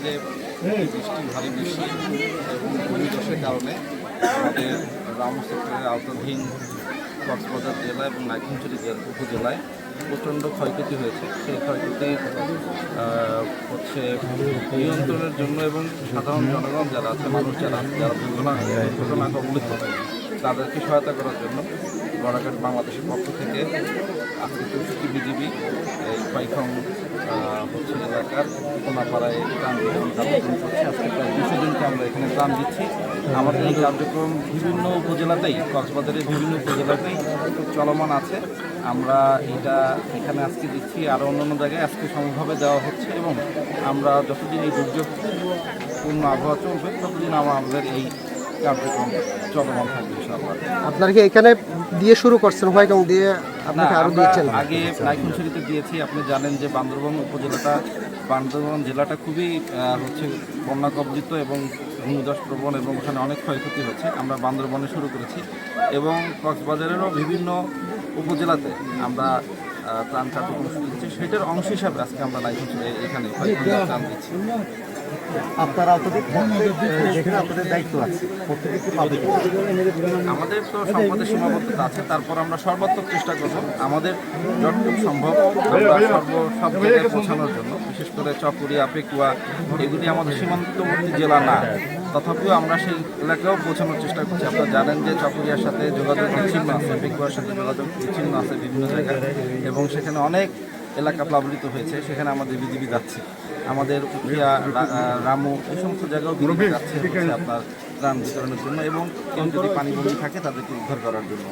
যে ভারী বৃষ্টি এবং ভূমিধসের কারণে আমাদের রামু সেক্টরের আওতাধীন কক্সবাজার জেলা এবং নাইক্ষ্যংছড়ি উপজেলায় প্রচণ্ড ক্ষয়ক্ষতি হয়েছে। সেই ক্ষয়ক্ষতি হচ্ছে নিয়ন্ত্রণের জন্য এবং সাধারণ জনগণ যারা আছে, মানুষ যারা দুর্ঘটনা কবলিত তাদেরকে সহায়তা করার জন্য গড়াঘাট বাংলাদেশের পক্ষ থেকে আজকে 64 বিজিবি এই পাইখং হচ্ছে এলাকার কোনাপাড়ায় ত্রাণ বিতরণ কার্যক্রম করছে। আজকে প্রায় 200 জনকে আমরা এখানে ত্রাণ দিচ্ছি। আমাদের এই কার্যক্রম বিভিন্ন উপজেলাতেই, কক্সবাজারের বিভিন্ন উপজেলাতেই চলমান আছে। আমরা এটা এখানে আজকে দিচ্ছি, আরও অন্যান্য জায়গায় আজকে সমভাবে দেওয়া হচ্ছে এবং আমরা যতদিন এই দুর্যোগপূর্ণ আবহাওয়া চলবে ততদিন আমাদের এই কার্যক্রম চলমান থাকবে ইনশাআল্লাহ। আপনারা কি এখানে দিয়ে শুরু করছেন পাইখং দিয়ে? আপনাকে আরো দিয়েছেন? আগে নাইক্ষ্যংছড়িতে দিয়েছি। আপনি জানেন যে বান্দরবান জেলাটা খুবই হচ্ছে বন্যা কবলিত এবং ভূমিধস প্রবণ এবং ওখানে অনেক ক্ষয়ক্ষতি হচ্ছে। আমরা বান্দরবানে শুরু করেছি এবং কক্সবাজারেরও বিভিন্ন উপজেলাতে আমরা ত্রাণ কার্যক্রম শুরু করছি। সেটার অংশ হিসাবে আজকে আমরা নাইক্ষ্যংছড়ি এখানে ত্রাণ দিচ্ছি। আপনারা যেখানে আপনাদের দায়িত্ব আছে প্রত্যেকে কি পাবে? আমাদের তো সম্পদের সীমাবদ্ধতা আছে, তারপর আমরা সর্বাত্মক চেষ্টা করব আমাদের যতটুকু সম্ভব আমরা সব জায়গায় পৌঁছানোর জন্য। বিশেষ করে চকরিয়া, পেকুয়া এগুলি আমাদের সীমান্তবর্তী জেলা না, তথাপিও আমরা সেই এলাকাও পৌঁছানোর চেষ্টা করছি। আপনারা জানেন যে চকরিয়ার সাথে যোগাযোগ বিচ্ছিন্ন আছে, পেকুয়ার সাথে যোগাযোগ বিচ্ছিন্ন আছে বিভিন্ন জায়গায় এবং সেখানে অনেক এলাকা প্লাবিত হয়েছে। সেখানে আমাদের বিজিবি যাচ্ছে, আমাদের উখিয়া, রামু এই সমস্ত জায়গাও বিজিবি যাচ্ছে আপনার ত্রাণ বিতরণের জন্য এবং কেউ যদি পানিবন্দী থাকে তাদেরকে উদ্ধার করার জন্য।